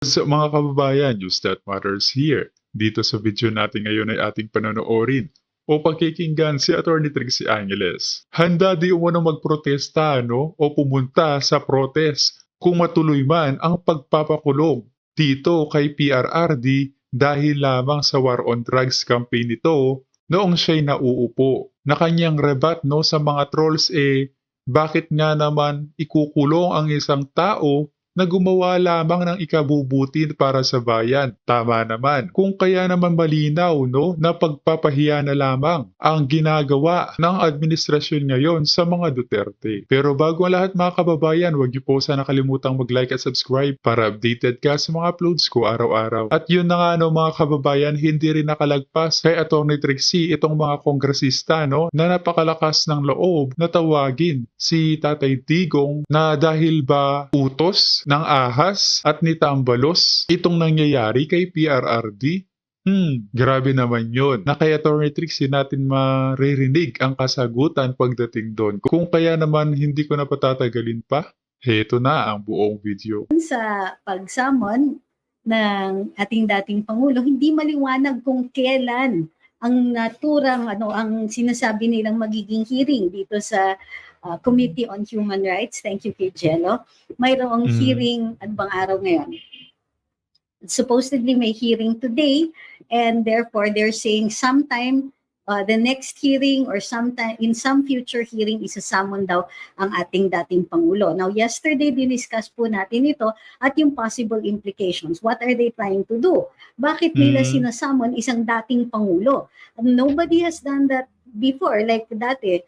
So mga kababayan, News That Matters here. Dito sa video natin ngayon ay ating panonoorin o pagkikinggan si Atty. Trixie Angeles. Handa di umano magprotesta o pumunta sa protest kung matuloy man ang pagpapakulong dito kay PRRD dahil lamang sa war on drugs campaign nito noong siya'y nauupo. Na kanyang rebat sa mga trolls bakit nga naman ikukulong ang isang tao na gumawa lamang ng ikabubuti para sa bayan. Tama naman. Kung kaya naman malinaw na pagpapahiya na lamang ang ginagawa ng administrasyon ngayon sa mga Duterte. Pero bago ang lahat mga kababayan, huwag niyo po sana kalimutang mag-like at subscribe para updated ka sa mga uploads ko araw-araw. At yun na nga mga kababayan, hindi rin nakalagpas kay Atty. Trixie itong mga kongresista na napakalakas ng loob na tawagin si Tatay Digong na dahil ba utos ng ahas at ni Tambalos itong nangyayari kay PRRD? Grabe naman yun. Na kay Atty. Trixie natin maririnig ang kasagutan pagdating doon. Kung kaya naman hindi ko na patatagalin pa, heto na ang buong video. Sa pagsamon ng ating dating Pangulo, hindi maliwanag kung kailan ang naturang ang sinasabi nilang magiging hearing dito sa Committee on Human Rights. Thank you, kay Jello. Mayroong hearing, ano bang araw ngayon? Supposedly may hearing today, and therefore they're saying sometime the next hearing or sometime in some future hearing isasamon daw ang ating dating Pangulo. Now, yesterday diniscuss po natin ito at yung possible implications. What are they trying to do? Bakit nila sinasamon isang dating Pangulo? Nobody has done that before. Like dati,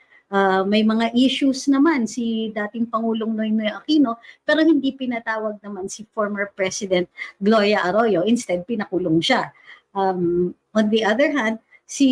may mga issues naman si dating Pangulong Noynoy Aquino, pero hindi pinatawag naman si former President Gloria Arroyo. Instead, pinakulong siya. On the other hand, si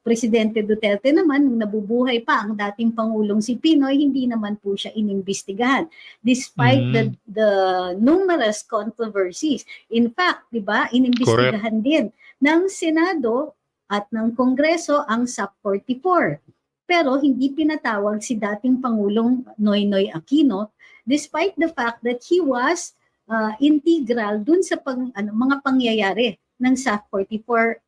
Presidente Duterte naman, nung nabubuhay pa ang dating Pangulong si Pinoy, hindi naman po siya inimbestigahan. Despite the numerous controversies. In fact, di ba, inimbestigahan din ng Senado at ng Kongreso ang SAP 44. Pero hindi pinatawag si dating Pangulong Noynoy Aquino despite the fact that he was integral dun sa mga pangyayari ng SAP 44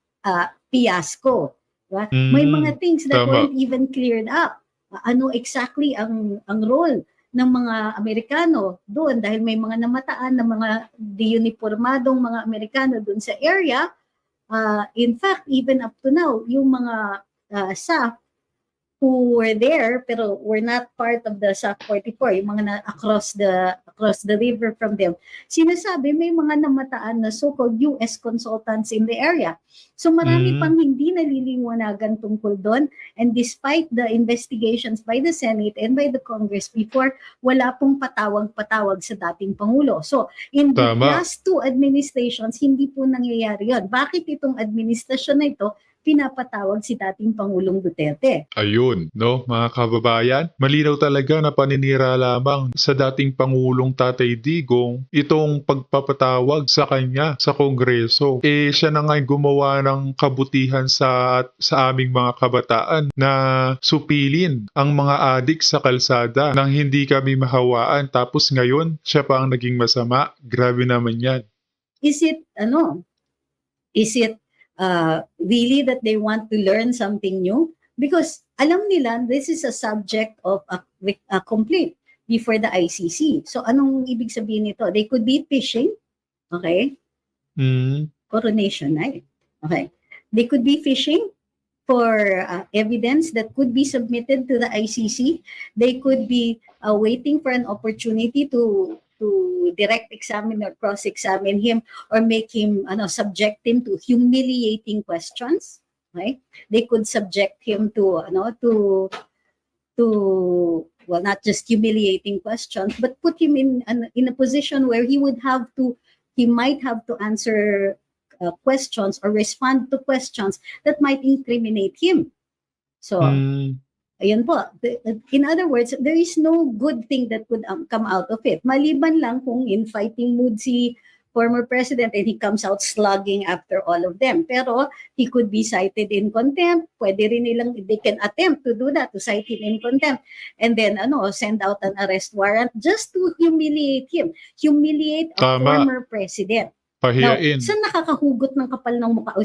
fiasco. Diba? May mga things that weren't even cleared up. Ano exactly ang role ng mga Amerikano doon dahil may mga namataan na mga diuniformadong mga Amerikano doon sa area. In fact, even up to now, yung mga SAF who were there pero were not part of the SAC 44, yung mga across the river from them, sinasabi may mga namataan na so-called US consultants in the area. So marami pang hindi naliliwanagan tungkol doon, and despite the investigations by the Senate and by the Congress before, wala pong patawag-patawag sa dating Pangulo. So in the last two administrations, hindi po nangyayari yun. Bakit itong administrasyon na ito pinapatawag si dating Pangulong Duterte? Ayun, mga kababayan, malinaw talaga na paninira lamang sa dating Pangulong Tatay Digong itong pagpapatawag sa kanya sa Kongreso. Siya na nga gumawa ng kabutihan sa aming mga kabataan na supilin ang mga adik sa kalsada nang hindi kami mahawaan, tapos ngayon siya pa ang naging masama. Grabe naman yan. Is it really that they want to learn something new? Because alam nila, this is a subject of a complaint before the ICC. So anong ibig sabihin nito? They could be fishing, okay? Coronation night, okay? They could be fishing for evidence that could be submitted to the ICC. They could be waiting for an opportunity to direct examine or cross-examine him or make him subject him to humiliating questions, right? They could subject him to well, not just humiliating questions, but put him in a position where he might have to answer questions or respond to questions that might incriminate him. So ayun po. In other words, there is no good thing that could come out of it. Maliban lang kung in fighting mood si former president and he comes out slugging after all of them. Pero he could be cited in contempt. Pwede rin nilang, they can attempt to do that, to cite him in contempt. And then, send out an arrest warrant just to humiliate him. Humiliate a Tama. former president. Now, Pahiyain. saan nakakahugot ng kapal ng mukha,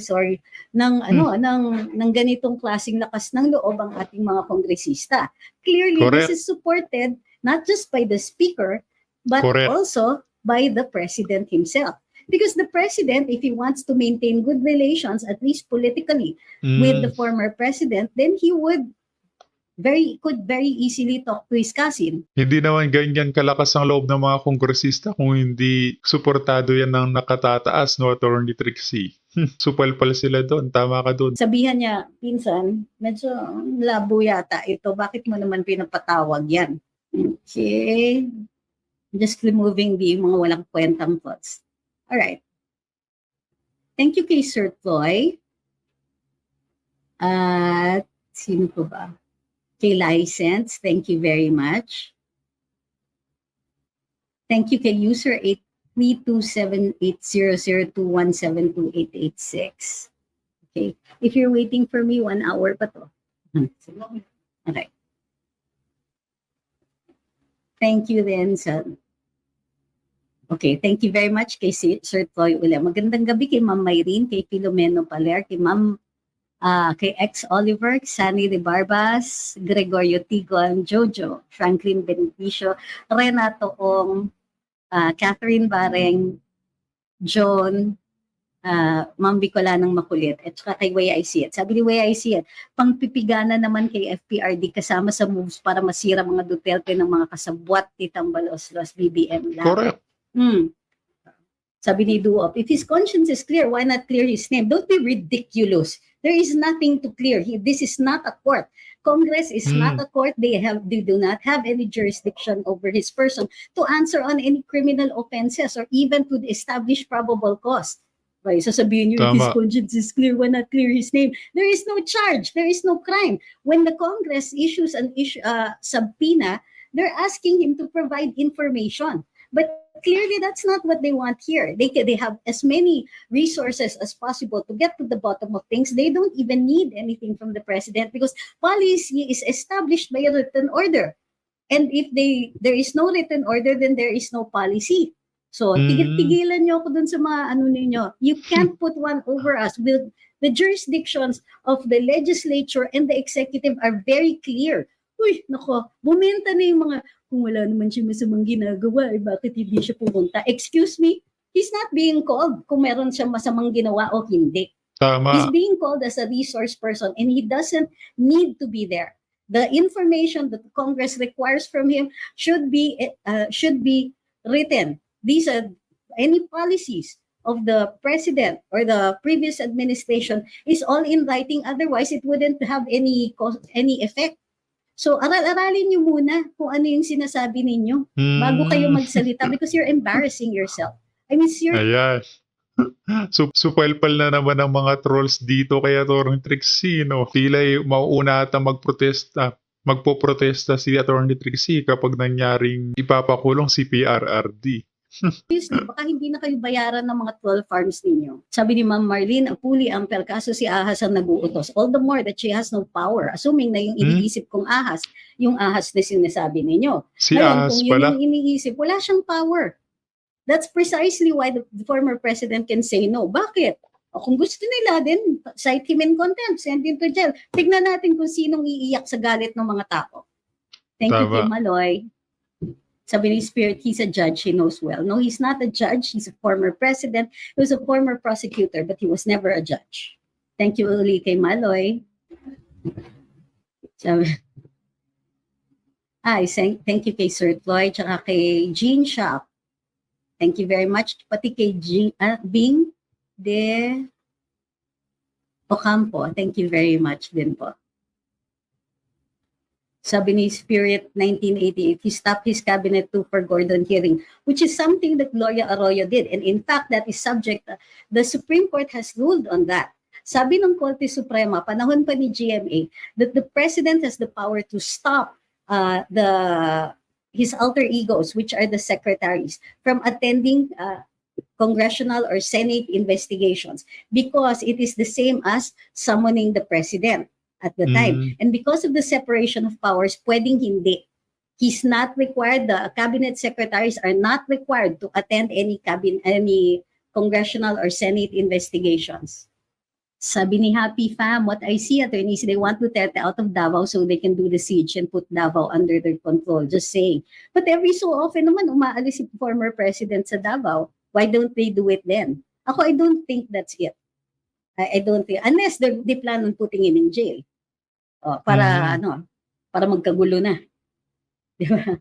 ng ganitong klaseng lakas ng loob ang ating mga kongresista? Clearly, Correct. this is supported not just by the speaker, but Correct. also by the president himself. Because the president, if he wants to maintain good relations, at least politically, with the former president, then he could very easily talk to his cousin. Hindi naman ganyan kalakas ang loob ng mga kongresista kung hindi suportado yan ng nakatataas, no, Attorney Trixie. Supalpal sila doon. Tama ka doon. Sabihan niya, pinsan, medyo labo yata ito. Bakit mo naman pinapatawag yan? Okay. Just removing the mga walang kwentang thoughts. Alright. Thank you kay Sir Floy. At sino po ba? Kay License, thank you very much. Thank you kay user 832780021728886. Okay. If you're waiting for me, 1 hour pa to. Okay. Thank you then, sir. Okay, thank you very much kay Sir Toy Ule. Magandang gabi kay Ma'am Mayrene, kay Filomeno Paler, kay Ma'am kay X Oliver, Sunny De Barbas, Gregorio Tigon, Jojo, Franklin Beneficio, Renato Ong, Catherine Bareng, John, Ma'am Bicolanang Makulit, at saka kay Way I See It. Sabi ni Way I See It, pangpipigana naman kay FPRD kasama sa moves para masira mga Duterte ng mga kasabwat ni Tambalos-Los BBM lang. Correct. Sabi ni Duop, if his conscience is clear, why not clear his name? Don't be ridiculous. There is nothing to clear. This is not a court. Congress is not a court. They do not have any jurisdiction over his person to answer on any criminal offenses or even to establish probable cause. Right? Sasabihin niyo, if his Tama. conscience is clear, why not clear his name? There is no charge. There is no crime. When the Congress issues an subpoena, they're asking him to provide information. But clearly, that's not what they want here. They have as many resources as possible to get to the bottom of things. They don't even need anything from the president because policy is established by a written order. And if there is no written order, then there is no policy. So, tigil-tigilan nyo ako dun sa mga ninyo. You can't put one over us. The jurisdictions of the legislature and the executive are very clear. Uy, nako, bumenta na yung mga, kung wala naman siya masamang ginagawa, bakit hindi siya pumunta? Excuse me, he's not being called kung meron siya masamang ginawa o hindi. Tama. He's being called as a resource person and he doesn't need to be there. The information that Congress requires from him should be written. These are any policies of the president or the previous administration is all in writing. Otherwise, it wouldn't have any effect. So, aral-aralin nyo muna kung ano yung sinasabi ninyo bago kayo magsalita because you're embarrassing yourself. I mean, Ayan. Supalpal na naman ang mga trolls dito kaya Attorney Trixie, no? Tila'y mauuna ata magpoprotesta si Attorney Trixie kapag nangyaring ipapakulong si PRRD. Obviously, baka hindi na kayo bayaran ng mga 12 farms ninyo. Sabi ni Ma'am Marlene, ang puli ang kaso si Ahas ang nag-uutos. All the more that she has no power. Assuming na yung iniisip kong Ahas, yung Ahas na sinasabi ninyo. Si Ngayon, Ahas kung yun pala. yung iniisip, wala siyang power. That's precisely why the former president can say no. Bakit? O kung gusto nila, then cite him in contempt, send him to jail. Tignan natin kung sinong iiyak sa galit ng mga tao. Thank you, Tama. Kim Maloy. Sabi ni Spirit, he's a judge, he knows well. No, he's not a judge. He's a former president. He was a former prosecutor, but he was never a judge. Thank you uli kay Maloy. Sabi, thank you kay Sir Floyd, tsaka kay Jean Shop. Thank you very much. Pati kay Bing de Ocampo. Thank you very much din po. Sabi ni Spirit 1988, he stopped his cabinet too for Gordon hearing, which is something that Gloria Arroyo did. And in fact, that is subject, the Supreme Court has ruled on that. Sabi ng Korte Suprema, panahon pa ni GMA, that the President has the power to stop his alter egos, which are the secretaries, from attending congressional or Senate investigations because it is the same as summoning the president at the time. Mm. And because of the separation of powers, pwedeng hindi. He's not required, the cabinet secretaries are not required to attend any congressional or Senate investigations. Sabi ni Happy Fam, what I see, attorneys, they want Duterte out of Davao so they can do the siege and put Davao under their control. Just saying. But every so often naman, umaalis si former president sa Davao. Why don't they do it then? Ako, I don't think that's it. I don't think, unless they plan on putting him in jail. Para, para magkagulo na. Di ba?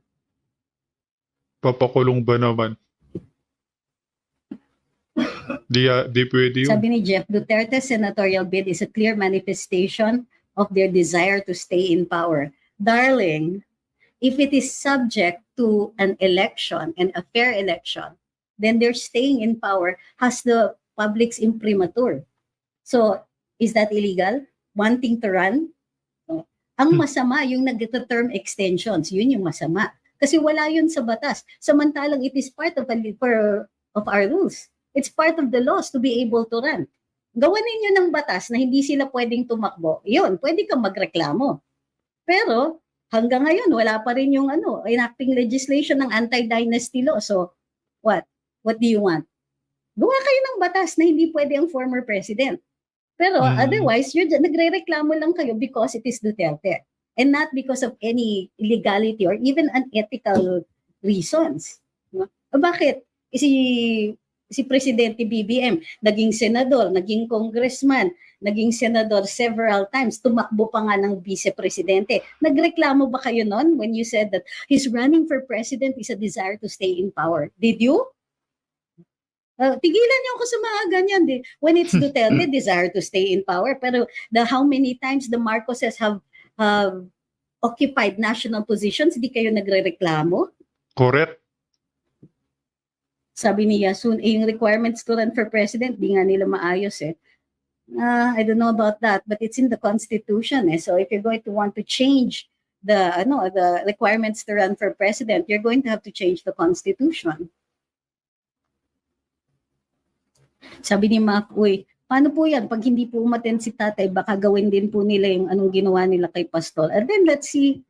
Papakulong ba naman? Di pwede yun. Sabi ni Jeff, Duterte's senatorial bid is a clear manifestation of their desire to stay in power. Darling, if it is subject to an election and a fair election, then their staying in power has the public's imprimatur. So, is that illegal? Wanting to run? No. Ang masama, yung nag-term extensions, yun yung masama. Kasi wala yun sa batas. Samantalang it is part of our rules. It's part of the laws to be able to run. Gawan ninyo ng batas na hindi sila pwedeng tumakbo. Yun, pwede kang magreklamo. Pero hanggang ngayon, wala pa rin yung enacting legislation ng anti-dynasty law. So, what? What do you want? Gawa kayo ng batas na hindi pwede ang former president. Pero otherwise, nagre-reklamo lang kayo because it is Duterte. And not because of any illegality or even unethical reasons. No? Bakit? Si Presidente BBM, naging senador, naging congressman, naging senador several times, tumakbo pa nga ng vice-presidente. Nagreklamo ba kayo noon when you said that his running for president is a desire to stay in power? Did you? Tigilan niyo ako sa mga ganyan. When it's Duterte, desire to stay in power. Pero how many times the Marcoses have occupied national positions, di kayo nagre-reklamo? Correct. Sabi ni Yasun, yung requirements to run for president, di nga nila maayos eh. I don't know about that, but it's in the Constitution eh. So if you're going to want to change the requirements to run for president, you're going to have to change the Constitution. Sabi ni Mac, uy, paano po yan? Pag hindi po umattend si tatay, baka gawin din po nila yung anong ginawa nila kay Pastol. And then let's see,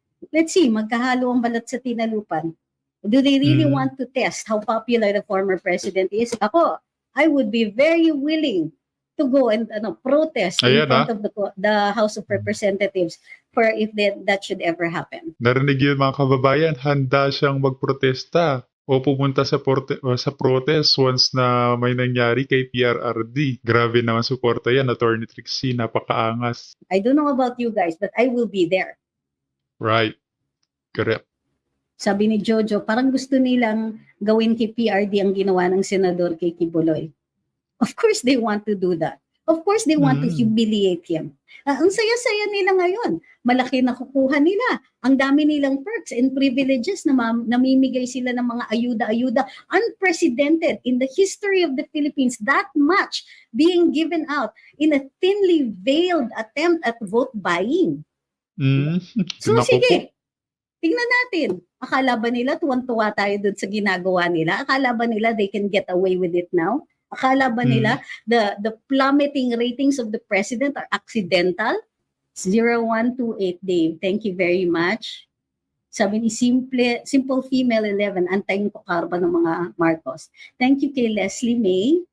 magkahalo ang balat sa tinalupan. Do they really want to test how popular the former president is? Ako, I would be very willing to go and protest in front of the House of Representatives for if that should ever happen. Narinig yun mga kababayan, handa siyang magprotesta o pumunta sa protest once na may nangyari kay PRRD. Grabe naman suporta yan, Attorney Trixie, napakaangas. I don't know about you guys, but I will be there. Right. Correct. Sabi ni Jojo, parang gusto nilang gawin kay PRD ang ginawa ng senador kay Kibuloy. Of course they want to do that. Of course they want to humiliate him. Ang saya-saya nila ngayon. Malaki na kukuha nila. Ang dami nilang perks and privileges na namimigay sila ng mga ayuda-ayuda. Unprecedented in the history of the Philippines, that much being given out in a thinly veiled attempt at vote buying. So sige, tingnan natin. Akala ba nila tuwan-tuwa tayo dun sa ginagawa nila? Akala ba nila they can get away with it now? Akala ba nila the plummeting ratings of the president are accidental? 0128 Dave, thank you very much. Sabi ni Simple Female 11, antayin ko karba ng mga Marcos. Thank you kay Leslie May.